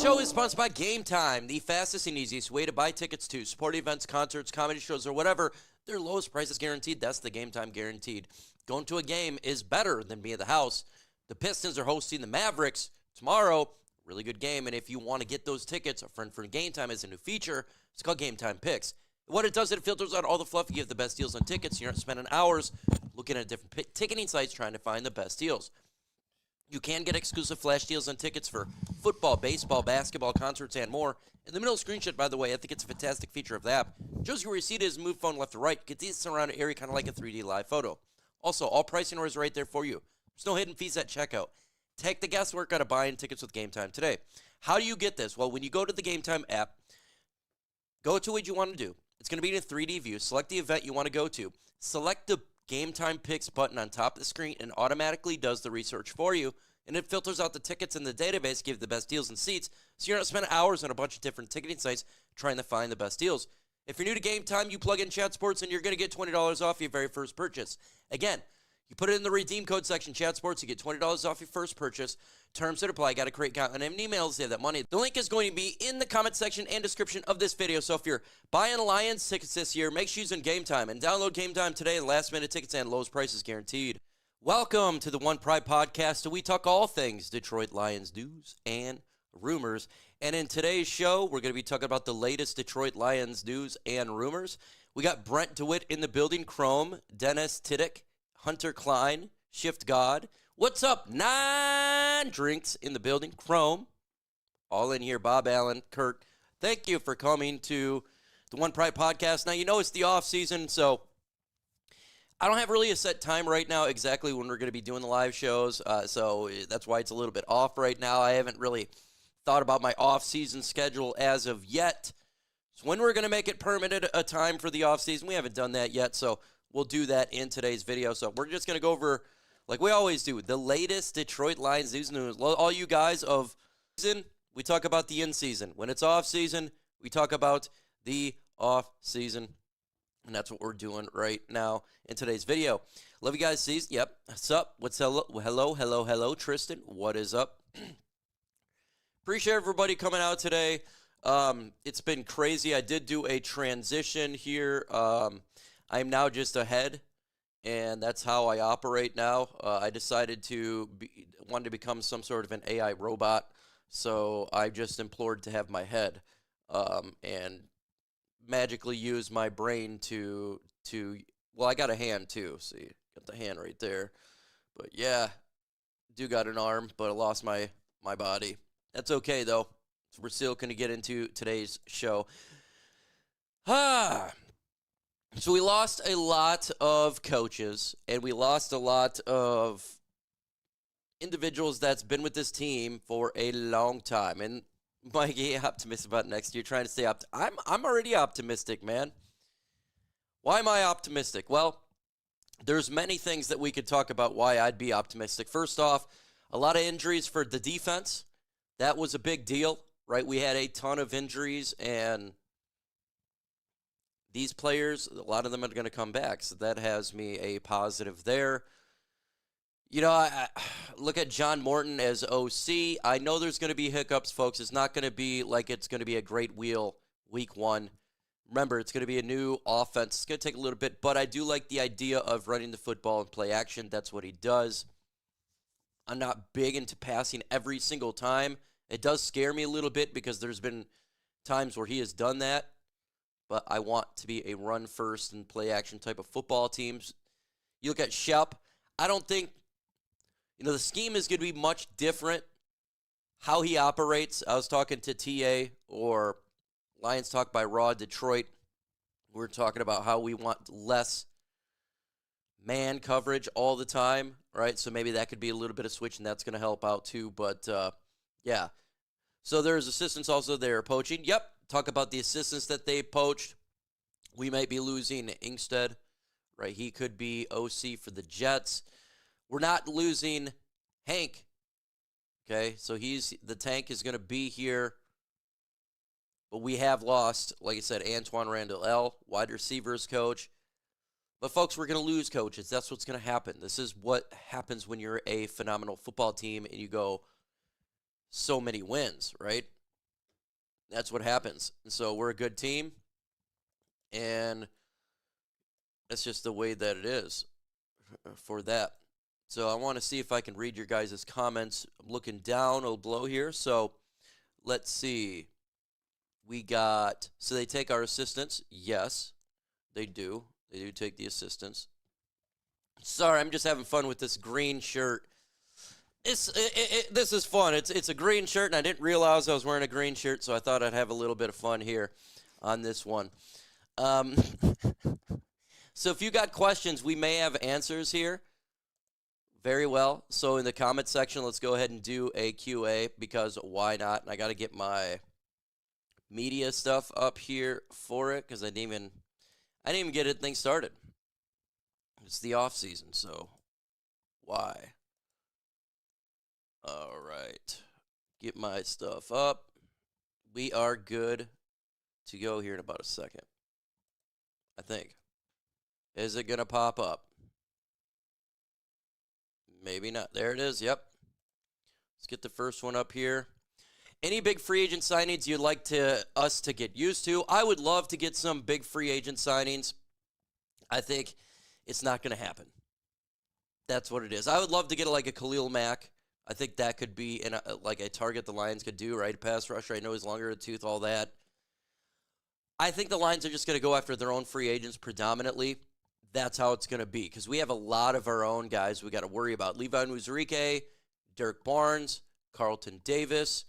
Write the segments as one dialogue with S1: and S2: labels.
S1: show is sponsored by Game Time, the fastest and easiest way to buy tickets to sporting events, concerts, comedy shows, or whatever. Their lowest price is guaranteed. That's the Game Time guaranteed. Going to a game is better than being at the house. The Pistons are hosting the Mavericks tomorrow. Really good game. And if you want to get those tickets, a friend for Game Time is a new feature. It's called Game Time Picks. What it does is it filters out all the fluff. You give the best deals on tickets. You're not spending hours looking at different ticketing sites trying to find the best deals. You can get exclusive flash deals on tickets for football, baseball, basketball, concerts, and more. In the middle screenshot, by the way, I think it's a fantastic feature of the app. Shows you where your seat is, move phone left to right. Get these surrounded area kind of like a 3D live photo. Also, all pricing is right there for you. There's no hidden fees at checkout. Take the guesswork out of buying tickets with Game Time today. How do you get this? Well, when you go to the Game Time app, go to what you want to do. It's going to be in a 3D view. Select the event you want to go to. Select the Game Time Picks button on top of the screen and automatically does the research for you. And it filters out the tickets in the database, give the best deals and seats, so you're not spending hours on a bunch of different ticketing sites trying to find the best deals. If you're new to Game Time, you plug in Chat Sports and you're going to get $20 off your very first purchase. Again, you put it in the redeem code section, Chat Sports, you get $20 off your first purchase. Terms that apply. Got to create account and emails to save that money. The link is going to be in the comment section and description of this video. So if you're buying Lions tickets this year, make sure you're using Game Time and download Game Time today. Last minute tickets and lowest prices guaranteed. Welcome to the OnePride podcast. We talk all things Detroit Lions news and rumors. And in today's show, we're going to be talking about the latest Detroit Lions news and rumors. We got Brent DeWitt in the building, Chrome, Dennis Tiddick, Hunter Klein, Shift God. What's up? 9 drinks in the building, Chrome. All in here, Bob Allen, Kurt. Thank you for coming to the OnePride podcast. Now, you know it's the off season, so I don't have really a set time right now exactly when we're going to be doing the live shows, so that's why it's a little bit off right now. I haven't really thought about my off-season schedule as of yet. So when we're going to make it permanent a time for the off-season, we haven't done that yet, so we'll do that in today's video. So we're just going to go over, like we always do, the latest Detroit Lions news. All you guys of season, we talk about the in-season. When it's off-season, we talk about the off-season. And that's what we're doing right now in today's video. Love you guys. See, yep. What's up? What's hello, Tristan. What is up? Appreciate everybody coming out today. It's been crazy. I did do a transition here. I'm now just a head, and that's how I operate now. I decided wanted to become some sort of an AI robot, so I just implored to have my head, and magically use my brain to well, I got a hand too. See, got the hand right there. But yeah, do got an arm, but I lost my body. That's okay though. So we're still going to get into today's show. So we lost a lot of coaches, and we lost a lot of individuals that's been with this team for a long time. And Mikey, optimistic about next year, trying to stay I'm already optimistic, man. Why am I optimistic? Well, there's many things that we could talk about why I'd be optimistic. First off, a lot of injuries for the defense. That was a big deal, right? We had a ton of injuries, and these players, a lot of them are going to come back, so that has me a positive there. You know, I look at John Morton as OC. I know there's going to be hiccups, folks. It's not going to be like it's going to be a great wheel week one. Remember, it's going to be a new offense. It's going to take a little bit, but I do like the idea of running the football and play action. That's what he does. I'm not big into passing every single time. It does scare me a little bit because there's been times where he has done that, but I want to be a run-first and play-action type of football teams. You look at Shep. I don't think the scheme is going to be much different. How he operates. I was talking to TA or Lions Talk by Raw Detroit. We're talking about how we want less man coverage all the time, right? So maybe that could be a little bit of switch, and that's going to help out too. But, yeah. So there's assistants also there poaching. Yep. Talk about the assistants that they poached. We might be losing Inkstead, right? He could be OC for the Jets. We're not losing Hank, okay? So the tank is going to be here. But we have lost, like I said, Antoine Randall L., wide receivers coach. But, folks, we're going to lose coaches. That's what's going to happen. This is what happens when you're a phenomenal football team and you go so many wins, right? That's what happens. And so we're a good team, and that's just the way that it is for that. So I want to see if I can read your guys' comments. I'm looking down below here. So let's see. We got, so they take our assistants. Yes, they do. They do take the assistants. Sorry, I'm just having fun with this green shirt. This is fun. It's a green shirt, and I didn't realize I was wearing a green shirt, so I thought I'd have a little bit of fun here on this one. So if you got questions, we may have answers here. Very well. So in the comment section, let's go ahead and do a QA, because why not? And I got to get my media stuff up here for it, because I didn't even get anything started. It's the off season, so why? All right. Get my stuff up. We are good to go here in about a second, I think. Is it going to pop up? Maybe not. There it is. Yep. Let's get the first one up here. Any big free agent signings you'd like us to get used to? I would love to get some big free agent signings. I think it's not going to happen. That's what it is. I would love to get like a Khalil Mack. I think that could be like a target the Lions could do, right? A pass rusher. I know he's longer in the tooth, all that. I think the Lions are just going to go after their own free agents predominantly. That's how it's going to be, because we have a lot of our own guys we got to worry about. Levi Onwuzurike, Dirk Barnes, Carlton Davis,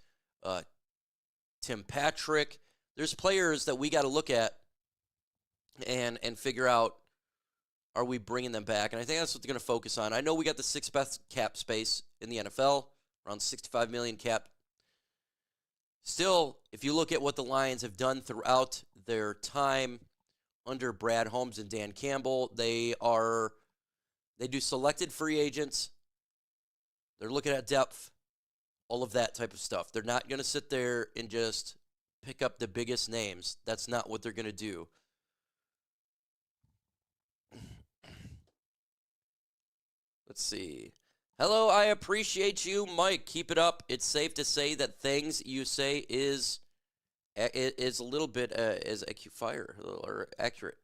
S1: Tim Patrick. There's players that we got to look at and figure out, are we bringing them back? And I think that's what they're going to focus on. I know we got the sixth best cap space in the NFL, around $65 million cap. Still, if you look at what the Lions have done throughout their time under Brad Holmes and Dan Campbell, they do selected free agents. They're looking at depth, all of that type of stuff. They're not going to sit there and just pick up the biggest names. That's not what they're going to do. Let's see. Hello, I appreciate you, Mike. Keep it up. It's safe to say that things you say is a little bit is fire or accurate.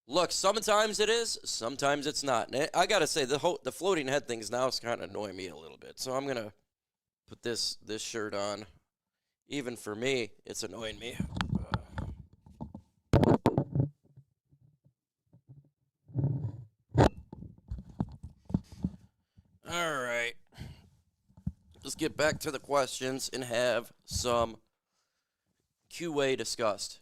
S1: Look, sometimes it is, sometimes it's not. And I gotta say, the floating head things now is kind of annoying me a little bit. So I'm gonna put this shirt on. Even for me, it's annoying me. All right. Let's get back to the questions and have some QA discussed.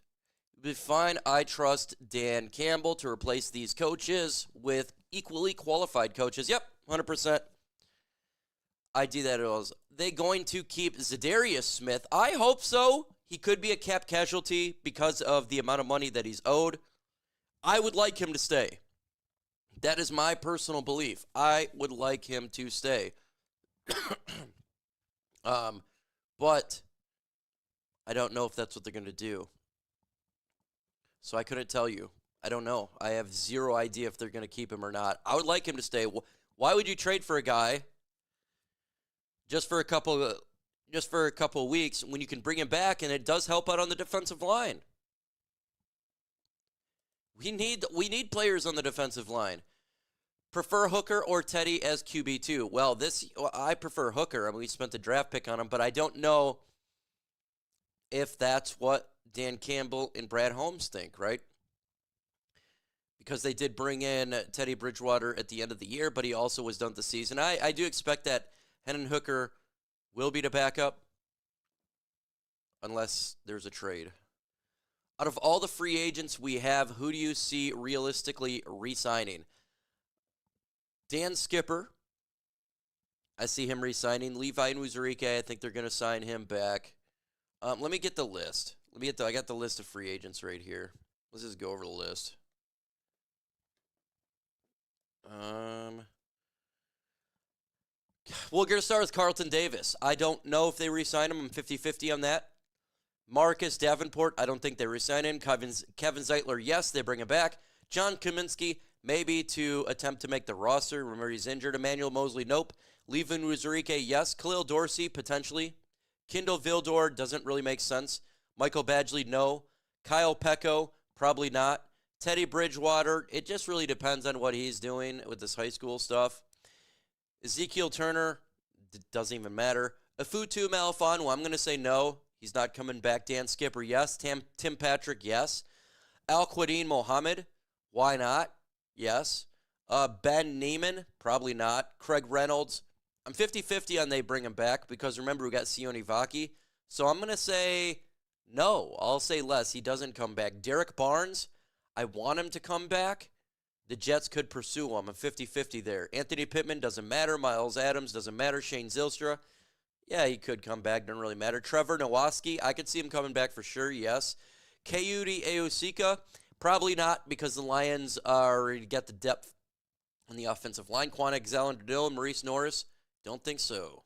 S1: It'll be fine. I trust Dan Campbell to replace these coaches with equally qualified coaches. Yep, 100%. I do that as they going to keep Zadarius Smith? I hope so. He could be a cap casualty because of the amount of money that he's owed. I would like him to stay. That is my personal belief. I would like him to stay. But I don't know if that's what they're going to do. So I couldn't tell you. I don't know. I have zero idea if they're going to keep him or not. I would like him to stay. Why would you trade for a guy just for a couple of weeks when you can bring him back and it does help out on the defensive line? We need players on the defensive line. Prefer Hooker or Teddy as QB2? Well, I prefer Hooker. I mean, we spent the draft pick on him, but I don't know if that's what Dan Campbell and Brad Holmes think, right? Because they did bring in Teddy Bridgewater at the end of the year, but he also was done this season. I do expect that Hendon Hooker will be the backup unless there's a trade. Out of all the free agents we have, who do you see realistically re-signing? Dan Skipper, I see him re-signing. Levi Onwuzurike, I think they're going to sign him back. Let me get the list. I got the list of free agents right here. Let's just go over the list. We're going to start with Carlton Davis. I don't know if they re-sign him. I'm 50-50 on that. Marcus Davenport, I don't think they re-sign him. Kevin Zeitler, yes, they bring him back. John Kaminsky, maybe to attempt to make the roster. Remember, he's injured. Emmanuel Mosley, nope. Levi Onwuzurike, yes. Khalil Dorsey, potentially. Kindle Vildor doesn't really make sense. Michael Badgley, no. Kyle Pecco, probably not. Teddy Bridgewater, it just really depends on what he's doing with this high school stuff. Ezekiel Turner, doesn't even matter. Afutu Melifonwu, I'm going to say no. He's not coming back. Dan Skipper, yes. Tim Patrick, yes. Al-Quadin Mohammed, why not? Yes. Ben Neiman, probably not. Craig Reynolds, I'm 50-50 on they bring him back because remember we got Sione Vaki. So I'm going to say no. I'll say less. He doesn't come back. Derek Barnes, I want him to come back. The Jets could pursue him. I'm 50-50 there. Anthony Pittman, doesn't matter. Miles Adams, doesn't matter. Shane Zylstra, yeah, he could come back. Doesn't really matter. Trevor Nowaski, I could see him coming back for sure, yes. Kayode Aosika, probably not because the Lions already got the depth on the offensive line. Quan Alexander-Dill, Maurice Norris, don't think so.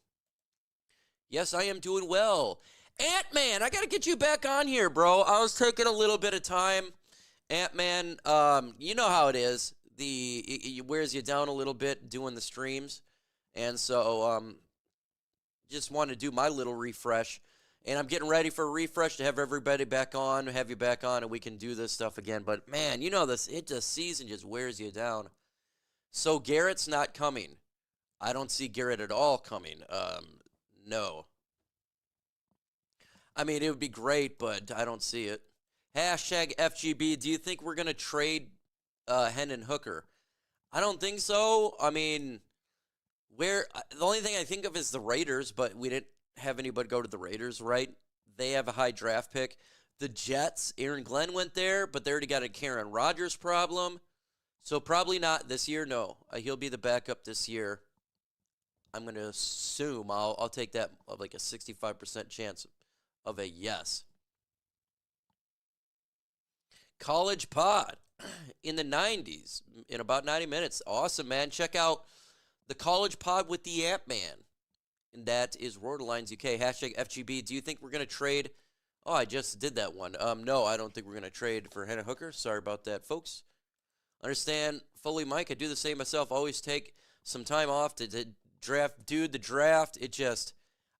S1: Yes, I am doing well. Ant-Man, I got to get you back on here, bro. I was taking a little bit of time. Ant-Man, you know how it is. It wears you down a little bit doing the streams. And so just want to do my little refresh. And I'm getting ready for a refresh to have everybody back on, have you back on, and we can do this stuff again. But, man, you know this season just wears you down. So Garrett's not coming. I don't see Garrett at all coming. No. I mean, it would be great, but I don't see it. Hashtag FGB, do you think we're going to trade Hendon Hooker? I don't think so. I mean, the only thing I think of is the Raiders, but we didn't have anybody go to the Raiders, right? They have a high draft pick. The Jets, Aaron Glenn went there, but they already got a Karen Rodgers problem. So probably not this year, no. He'll be the backup this year. I'm going to assume. I'll take that like a 65% chance of a yes. College Pod in the 90s in about 90 minutes. Awesome, man. Check out the College Pod with the Ant-Man. And that is Rotorlines UK. Hashtag FGB. Do you think we're going to trade? Oh, I just did that one. No, I don't think we're going to trade for Hendon Hooker. Sorry about that, folks. Understand fully, Mike. I do the same myself. Always take some time off to draft. Dude, the draft,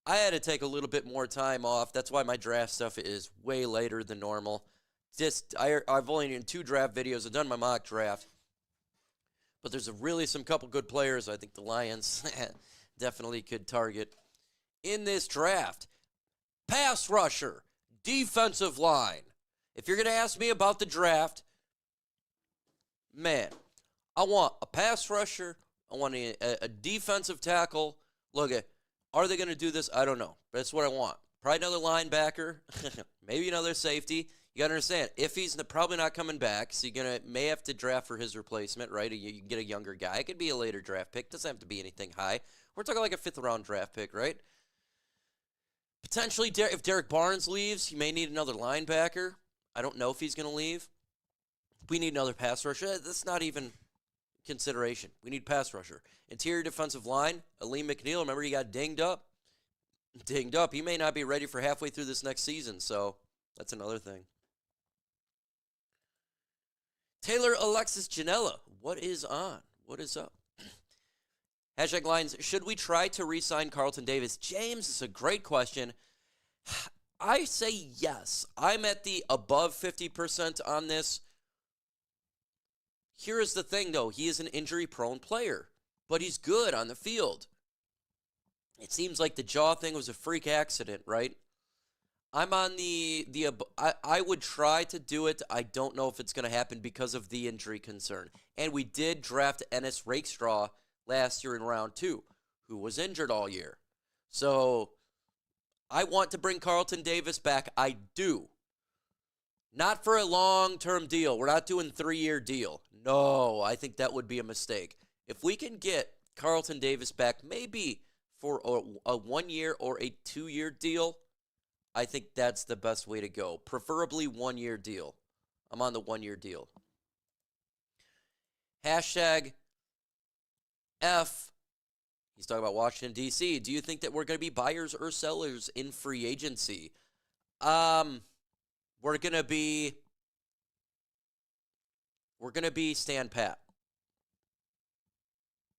S1: I had to take a little bit more time off. That's why my draft stuff is way later than normal. I've only done 2 draft videos. I've done my mock draft. But there's some couple good players I think the Lions definitely could target in this draft. Pass rusher, defensive line. If you're going to ask me about the draft, man, I want a pass rusher. I want a defensive tackle. Look, are they going to do this? I don't know. But that's what I want. Probably another linebacker. Maybe another safety. You got to understand, if he's probably not coming back, so you're may have to draft for his replacement, right? You get a younger guy. It could be a later draft pick. Doesn't have to be anything high. We're talking like a 5th-round draft pick, right? Potentially, if Derek Barnes leaves, you may need another linebacker. I don't know if he's going to leave. We need another pass rusher. That's not even consideration. We need pass rusher. Interior defensive line, Aleem McNeil. Remember, he got dinged up. He may not be ready for halfway through this next season, so that's another thing. Taylor Alexis Janela, what is on? What is up? Hashtag Lines, should we try to re-sign Carlton Davis? James, it's a great question. I say yes. I'm at the above 50% on this. Here is the thing, though. He is an injury-prone player, but he's good on the field. It seems like the jaw thing was a freak accident, right? I'm on I would try to do it. I don't know if it's going to happen because of the injury concern. And we did draft Ennis Rakestraw last year in round 2, who was injured all year. So I want to bring Carlton Davis back. I do. Not for a long-term deal. We're not doing 3-year deal. No, I think that would be a mistake. If we can get Carlton Davis back maybe for a 1-year or a 2-year deal, I think that's the best way to go. Preferably 1-year deal. I'm on the 1-year deal. Hashtag F. He's talking about Washington, D.C. Do you think that we're going to be buyers or sellers in free agency? We're going to be stand pat.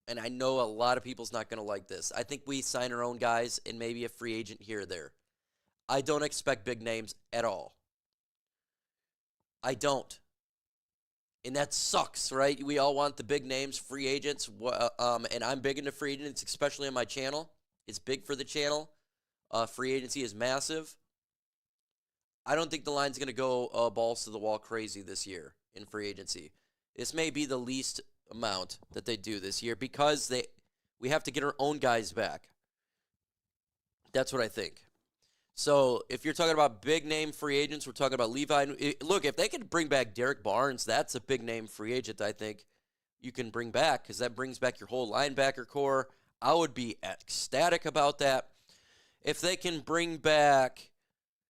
S1: And I know a lot of people's not going to like this. I think we sign our own guys and maybe a free agent here or there. I don't expect big names at all. I don't. And that sucks, right? We all want the big names, free agents, and I'm big into free agents, especially on my channel. It's big for the channel. Free agency is massive. I don't think the line's going to go balls to the wall crazy this year in free agency. This may be the least amount that they do this year because we have to get our own guys back. That's what I think. So if you're talking about big name free agents, we're talking about Levi. Look, if they could bring back Derek Barnes, that's a big name free agent I think you can bring back because that brings back your whole linebacker core. I would be ecstatic about that. If they can bring back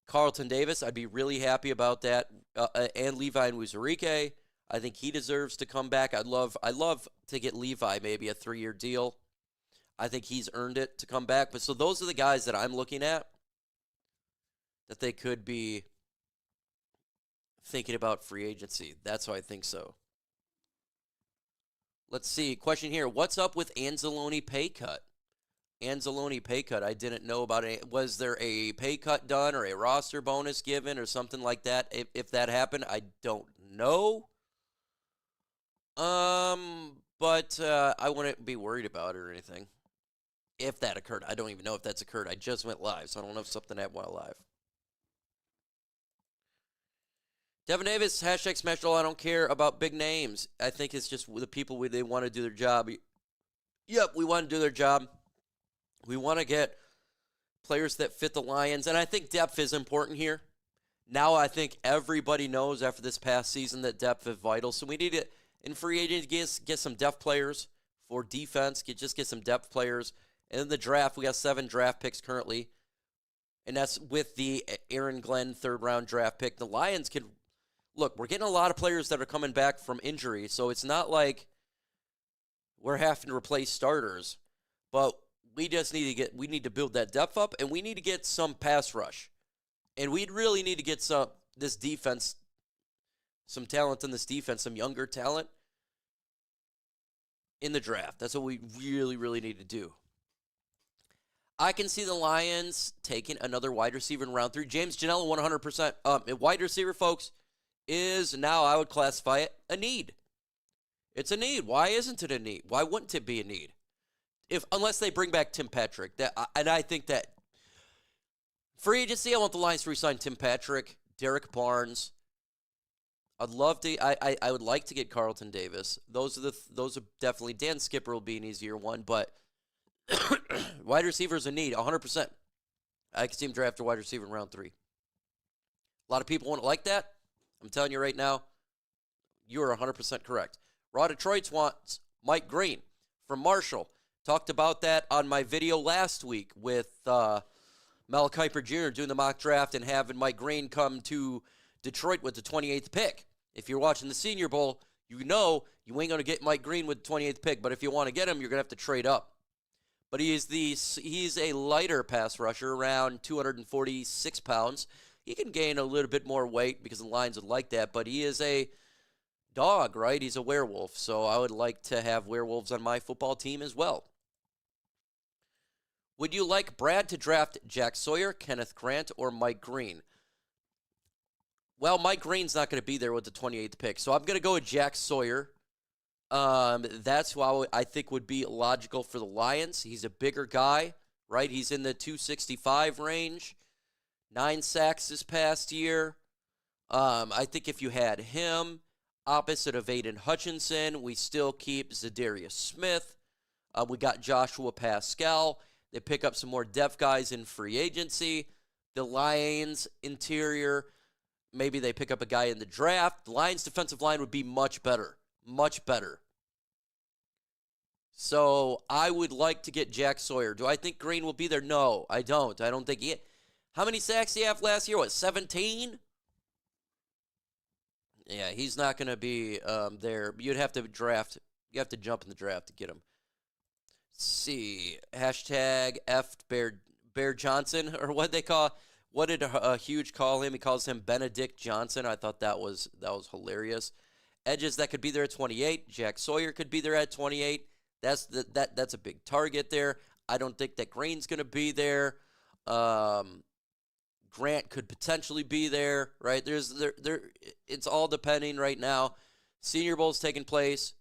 S1: Carlton Davis, I'd be really happy about that. And Levi Nwuzurike, I think he deserves to come back. I'd love to get Levi maybe a 3-year deal. I think he's earned it to come back. But so those are the guys that I'm looking at that they could be thinking about free agency. That's how I think so. Let's see. Question here. What's up with Anzalone pay cut? Anzalone pay cut. I didn't know about it. Was there a pay cut done or a roster bonus given or something like that? If that happened, I don't know. But I wouldn't be worried about it or anything. If that occurred. I don't even know if that's occurred. I just went live, so I don't know if something that went live. Devin Davis, hashtag smash all. I don't care about big names. I think it's just the people they want to do their job. Yep, we want to do their job. We want to get players that fit the Lions, and I think depth is important here. Now I think everybody knows after this past season that depth is vital. So we need to, in free agency, get some depth players for defense. Just get some depth players. And in the draft, we got 7 draft picks currently, and that's with the Aaron Glenn third-round draft pick. The Lions can look. We're getting a lot of players that are coming back from injury, so it's not like we're having to replace starters, but we just need to build that depth up, and we need to get some pass rush. And we really need to get some talent in this defense, some younger talent in the draft. That's what we really, really need to do. I can see the Lions taking another wide receiver in round 3. James Janela, 100%. Wide receiver, folks, is now, I would classify it, a need. It's a need. Why isn't it a need? Why wouldn't it be a need? Unless they bring back Tim Patrick. And I think that free agency, I want the Lions to re-sign Tim Patrick, Derek Barnes. I'd love to. I would like to get Carlton Davis. Those are definitely. Dan Skipper will be an easier one, but wide receiver is a need, 100%. I can see him draft a wide receiver in round 3. A lot of people won't like that. I'm telling you right now, you are 100% correct. Raw Detroit wants Mike Green from Marshall. Talked about that on my video last week with Mel Kiper Jr. doing the mock draft and having Mike Green come to Detroit with the 28th pick. If you're watching the Senior Bowl, you know you ain't going to get Mike Green with the 28th pick, but if you want to get him, you're going to have to trade up. But he's a lighter pass rusher, around 246 pounds. He can gain a little bit more weight because the Lions would like that, but he is a dog, right? He's a werewolf, so I would like to have werewolves on my football team as well. Would you like Brad to draft Jack Sawyer, Kenneth Grant, or Mike Green? Well, Mike Green's not going to be there with the 28th pick, so I'm going to go with Jack Sawyer. That's who I think would be logical for the Lions. He's a bigger guy, right? He's in the 265 range. 9 sacks this past year. I think if you had him opposite of Aiden Hutchinson, we still keep Zadarius Smith. We got Joshua Pascal. They pick up some more depth guys in free agency. The Lions interior, maybe they pick up a guy in the draft. The Lions defensive line would be much better. Much better. So I would like to get Jack Sawyer. Do I think Green will be there? No, I don't. I don't think he... How many sacks did he have last year? 17? Yeah, he's not going to be there. You'd have to draft. You have to jump in the draft to get him. Let's see. Hashtag F Bear Johnson, or what they call. What did Huge call him? He calls him Benedict Johnson. I thought that was hilarious. Edges that could be there at 28. Jack Sawyer could be there at 28. That's a big target there. I don't think that Green's going to be there. Grant could potentially be there, right? It's all depending right now. Senior Bowl's taking place.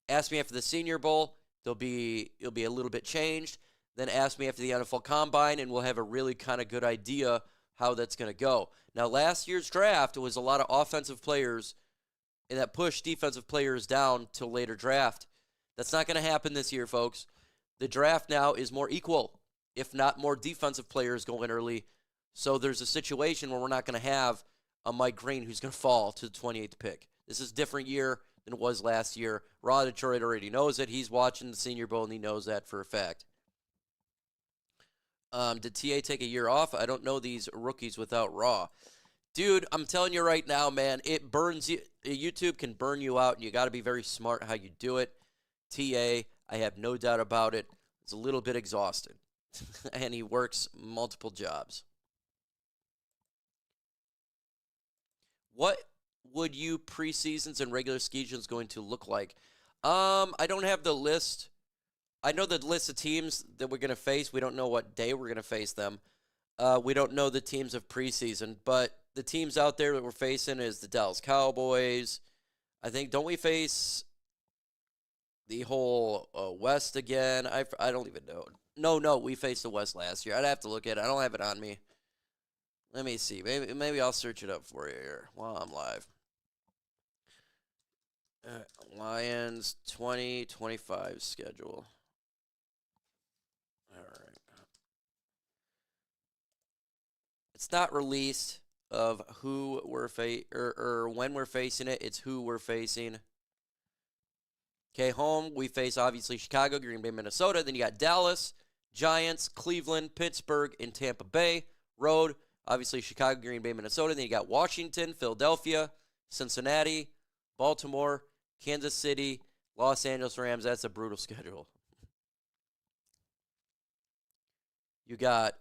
S1: Ask me after the Senior Bowl. It'll be a little bit changed. Then ask me after the NFL Combine, and we'll have a really kind of good idea how that's going to go. Now, last year's draft was a lot of offensive players, and that pushed defensive players down till later draft. That's not going to happen this year, folks. The draft now is more equal, if not more defensive players going early. So there's a situation where we're not going to have a Mike Green who's going to fall to the 28th pick. This is a different year than it was last year. Raw Detroit already knows it. He's watching the Senior Bowl, and he knows that for a fact. Did TA take a year off? I don't know these rookies without Raw. Dude, I'm telling you right now, man, it burns you. YouTube can burn you out, and you got to be very smart how you do it. TA, I have no doubt about it, is a little bit exhausted, and he works multiple jobs. What would you preseasons and regular seasons going to look like? I don't have the list. I know the list of teams that we're going to face. We don't know what day we're going to face them. We don't know the teams of preseason, but the teams out there that we're facing is the Dallas Cowboys. I think, don't we face the whole West again? I don't even know. No, we faced the West last year. I'd have to look at it. I don't have it on me. Let me see. Maybe I'll search it up for you here while I'm live. Lions 2025 schedule. All right. It's not released of who we're or when we're facing it. It's who we're facing. Okay, home, we face obviously Chicago, Green Bay, Minnesota. Then you got Dallas, Giants, Cleveland, Pittsburgh, and Tampa Bay. Road, obviously Chicago, Green Bay, Minnesota. Then you got Washington, Philadelphia, Cincinnati, Baltimore, Kansas City, Los Angeles Rams. That's a brutal schedule. You got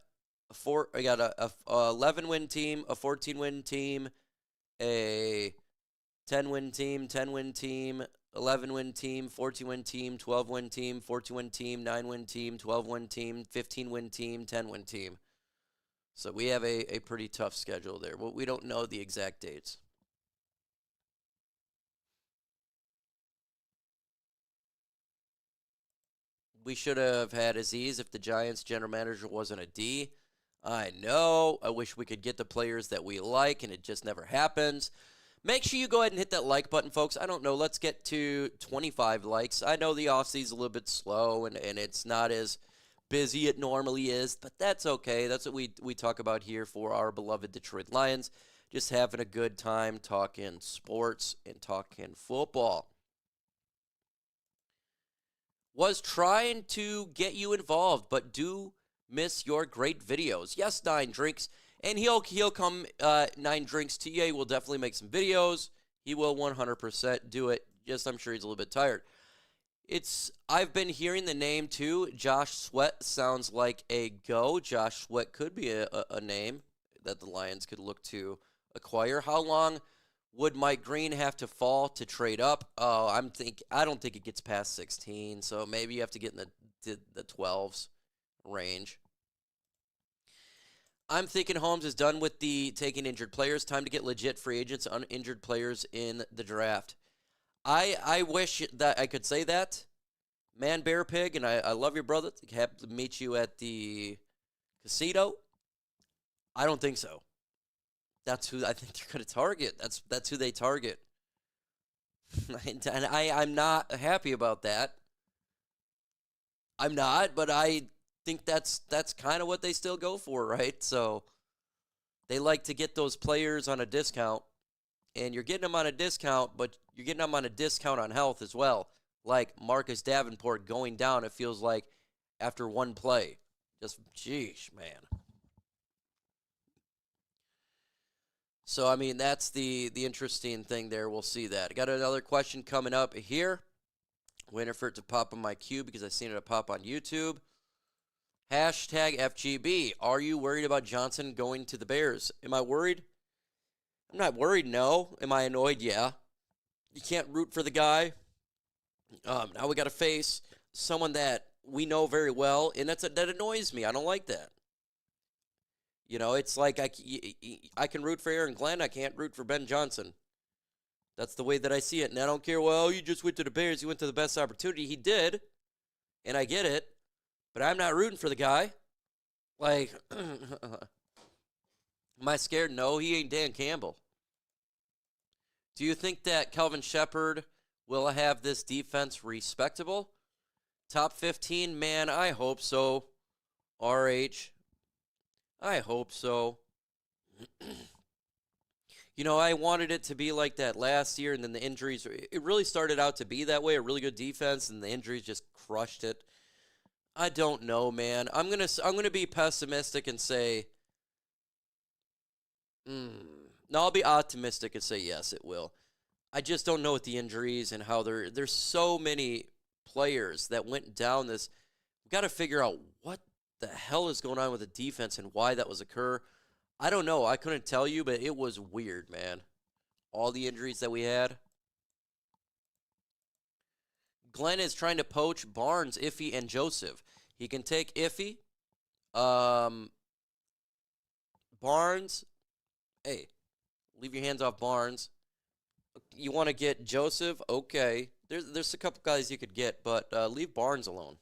S1: a 11-win team, a 14-win team, a 10-win team, 10-win team, 11-win team, 14-win team, 12-win team, 14-win team, 9-win team, 12-win team, 15-win team, 10-win team. So we have a pretty tough schedule there. But we don't know the exact dates. We should have had Aziz if the Giants general manager wasn't a D. I know. I wish we could get the players that we like, and it just never happens. Make sure you go ahead and hit that like button, folks. I don't know. Let's get to 25 likes. I know the offseason is a little bit slow, and it's not as busy it normally is, but that's okay. That's what we talk about here for our beloved Detroit Lions. Just having a good time talking sports and talking football. Was trying to get you involved, but do miss your great videos. Yes, 9 Drinks. And he'll come 9 Drinks. TA will definitely make some videos. He will 100% do it. Just I'm sure he's a little bit tired. I've been hearing the name too. Josh Sweat sounds like a go. Josh Sweat could be a name that the Lions could look to acquire. How long would Mike Green have to fall to trade up? Oh, I don't think it gets past 16. So maybe you have to get in the 12s range. I'm thinking Holmes is done with the taking injured players. Time to get legit free agents, uninjured players in the draft. I wish that I could say that. Man, Bear Pig, and I love your brother. Happy to meet you at the casino. I don't think so. That's who I think they're going to target. That's who they target. And I'm not happy about that. I'm not, but I think that's kind of what they still go for, right? So they like to get those players on a discount, and you're getting them on a discount, but you're getting them on a discount on health as well. Like Marcus Davenport going down, it feels like, after one play. Just, geesh, man. So, I mean, that's the interesting thing there. We'll see that. I got another question coming up here. Waiting for it to pop on my queue because I've seen it pop on YouTube. Hashtag FGB. Are you worried about Johnson going to the Bears? Am I worried? I'm not worried, no. Am I annoyed? Yeah. You can't root for the guy. Now we got to face someone that we know very well, and that annoys me. I don't like that. You know, it's like I can root for Aaron Glenn. I can't root for Ben Johnson. That's the way that I see it. And I don't care, well, you just went to the Bears. You went to the best opportunity. He did, and I get it. But I'm not rooting for the guy. Like, am I scared? No, he ain't Dan Campbell. Do you think that Kelvin Shepard will have this defense respectable? Top 15? Man, I hope so. RH. I hope so. You know, I wanted it to be like that last year, and then the injuries, it really started out to be that way, a really good defense, and the injuries just crushed it. I don't know, man. I'm gonna be pessimistic and say, no, I'll be optimistic and say yes, it will. I just don't know with the injuries and how there's so many players that went down this. We've got to figure out what the hell is going on with the defense and why that was occur. I don't know. I couldn't tell you, but it was weird, man. All the injuries that we had. Glenn is trying to poach Barnes, Iffy, and Joseph. He can take Iffy. Barnes. Hey, leave your hands off Barnes. You want to get Joseph? Okay. There's a couple guys you could get, but leave Barnes alone.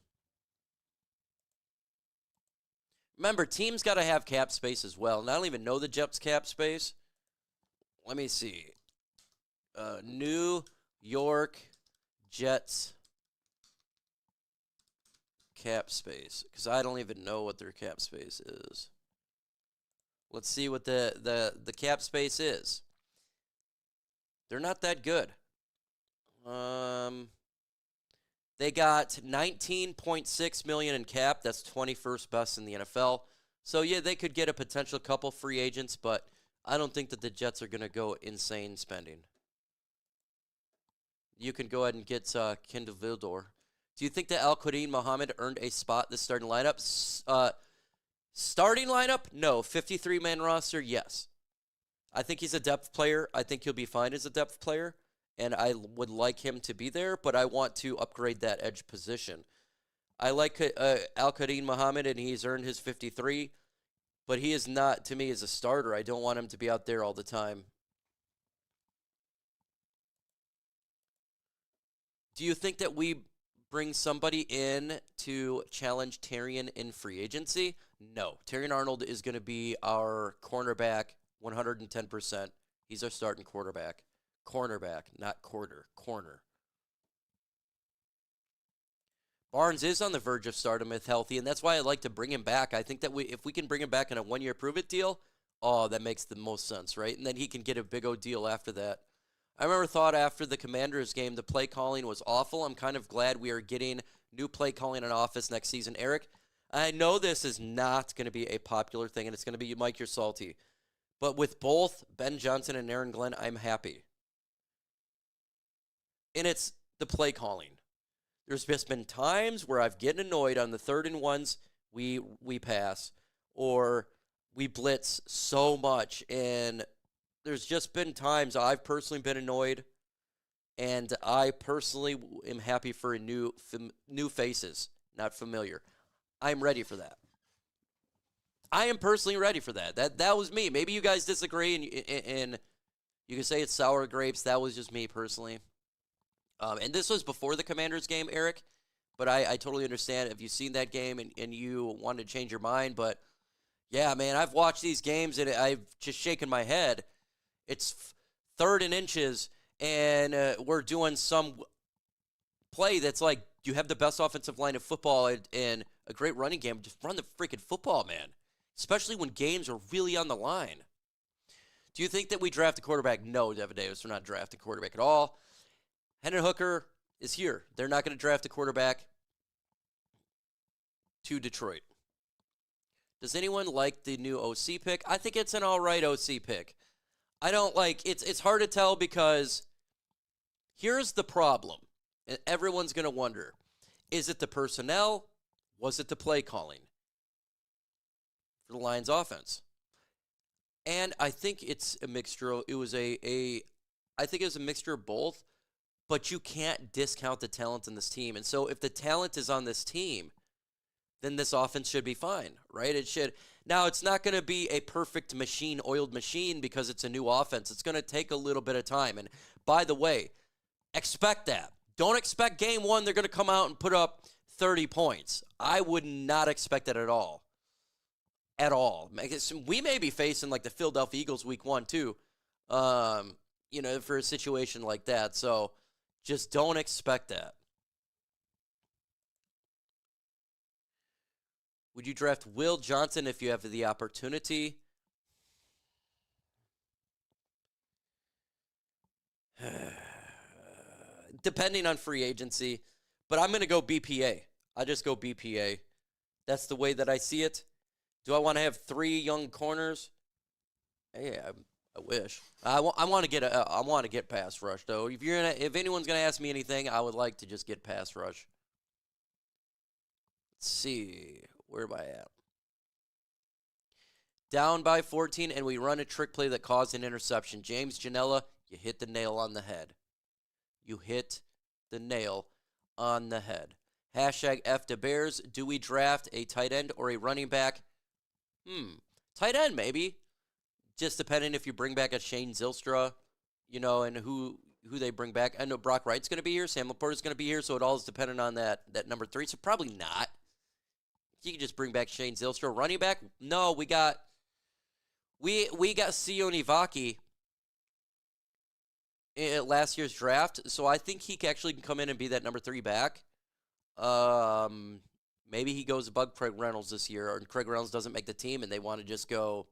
S1: Remember, teams got to have cap space as well. And I don't even know the Jets' cap space. Let me see. New York Jets cap space. Because I don't even know what their cap space is. Let's see what the cap space is. They're not that good. They got $19.6 million in cap. That's 21st best in the NFL. So, yeah, they could get a potential couple free agents, but I don't think that the Jets are going to go insane spending. You can go ahead and get Kendall Vildor. Do you think that Al-Quadin Muhammad earned a spot this starting lineup? Starting lineup? No. 53-man roster? Yes. I think he's a depth player. I think he'll be fine as a depth player. And I would like him to be there, but I want to upgrade that edge position. I like Al-Quadin Muhammad, and he's earned his 53, but he is not, to me, as a starter. I don't want him to be out there all the time. Do you think that we bring somebody in to challenge Terrion in free agency? No. Terrion Arnold is going to be our cornerback 110%. He's our starting quarterback. Cornerback, not quarter. Corner. Barnes is on the verge of stardom if healthy, and that's why I like to bring him back. I think that if we can bring him back in a one-year prove-it deal, oh, that makes the most sense, right? And then he can get a big old deal after that. I remember thought after the Commanders game, the play calling was awful. I'm kind of glad we are getting new play calling in office next season. Eric, I know this is not going to be a popular thing, and it's going to be Mike, you're salty. But with both Ben Johnson and Aaron Glenn, I'm happy. And it's the play calling. There's just been times where I've gotten annoyed on the 3rd and 1s we pass, or we blitz so much, and there's just been times I've personally been annoyed, and I personally am happy for new faces, not familiar. I'm ready for that. I am personally ready for that. That was me. Maybe you guys disagree, and you can say it's sour grapes. That was just me personally. And this was before the Commanders game, Eric, but I totally understand if you've seen that game and you wanted to change your mind. But, yeah, man, I've watched these games, and I've just shaken my head. It's 3rd and inches, and we're doing some play that's like you have the best offensive line of football and a great running game. Just run the freaking football, man, especially when games are really on the line. Do you think that we draft a quarterback? No, Devin Davis, we're not drafting a quarterback at all. Hendon Hooker is here. They're not going to draft a quarterback to Detroit. Does anyone like the new OC pick? I think it's an all right OC pick. I don't like it's hard to tell because here's the problem. And everyone's going to wonder, is it the personnel? Was it the play calling for the Lions offense? And I think it's a mixture. It was I think it was a mixture of both. But you can't discount the talent in this team. And so if the talent is on this team, then this offense should be fine, right? It should. Now, it's not going to be a perfect machine, oiled machine, because it's a new offense. It's going to take a little bit of time. And by the way, expect that. Don't expect game one they're going to come out and put up 30 points. I would not expect that at all. At all. We may be facing like the Philadelphia Eagles week one too, for a situation like that. So just don't expect that. Would you draft Will Johnson if you have the opportunity? Depending on free agency, but I'm going to go BPA. I just go BPA. That's the way that I see it. Do I want to have 3 young corners? Yeah, I wish. I want to get pass rush though. If anyone's gonna ask me anything, I would like to just get pass rush. Let's see, where am I at? Down by 14, and we run a trick play that caused an interception. James Janella, you hit the nail on the head. You hit the nail on the head. Hashtag F the Bears. Do we draft a tight end or a running back? Tight end maybe. Just depending if you bring back a Shane Zylstra, and who they bring back. I know Brock Wright's going to be here. Sam Laporta's going to be here, so it all is dependent on that number 3. So probably not. You can just bring back Shane Zylstra. Running back? No, we got Sione Vaki at last year's draft, so I think he actually can come in and be that number 3 back. Maybe he goes above Craig Reynolds this year, or Craig Reynolds doesn't make the team and they want to just go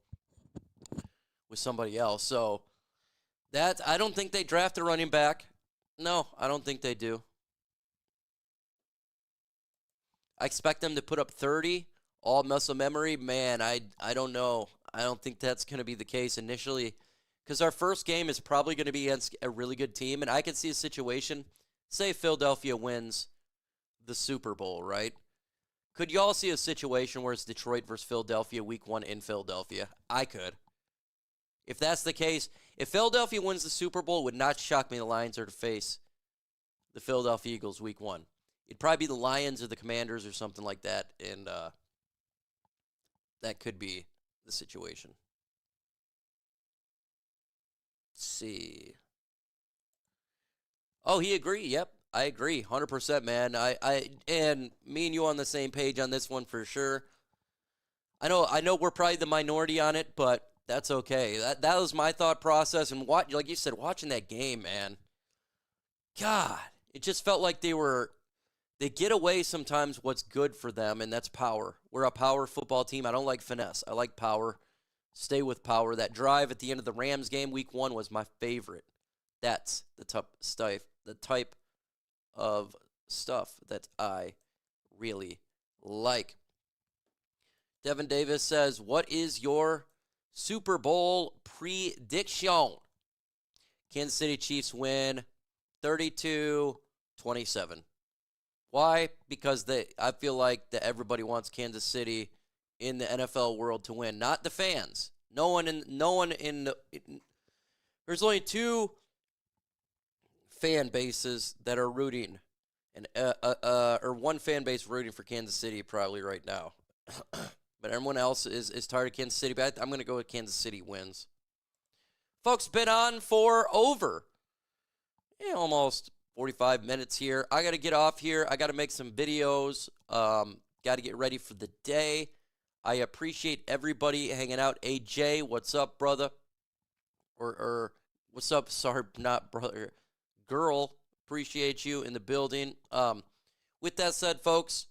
S1: with somebody else. So I don't think they draft a running back. No, I don't think they do. I expect them to put up 30, all muscle memory. Man, I don't know. I don't think that's going to be the case initially, because our first game is probably going to be against a really good team, and I can see a situation, say Philadelphia wins the Super Bowl, right? Could you all see a situation where it's Detroit versus Philadelphia week 1 in Philadelphia? I could. If that's the case, if Philadelphia wins the Super Bowl, it would not shock me the Lions are to face the Philadelphia Eagles week 1. It'd probably be the Lions or the Commanders or something like that, and that could be the situation. Let's see. Oh, he agreed. Yep. I agree, 100%, man. And me and you on the same page on this one for sure. I know we're probably the minority on it, but that's okay. That was my thought process. And like you said, watching that game, man, God, it just felt like they get away sometimes what's good for them, and that's power. We're a power football team. I don't like finesse. I like power. Stay with power. That drive at the end of the Rams game, week 1, was my favorite. That's the type of stuff that I really like. Devin Davis says, what is your Super Bowl prediction? Kansas City Chiefs win 32-27. Why? Because I feel like that everybody wants Kansas City in the NFL world to win, not the fans. There's only 2 fan bases that are rooting, and or one fan base rooting for Kansas City probably right now. But everyone else is tired of Kansas City. But I'm going to go with Kansas City wins. Folks, been on for over almost 45 minutes here. I got to get off here. I got to make some videos. Got to get ready for the day. I appreciate everybody hanging out. AJ, what's up, brother? Or what's up? Sorry, not brother. Girl, appreciate you in the building. With that said, folks,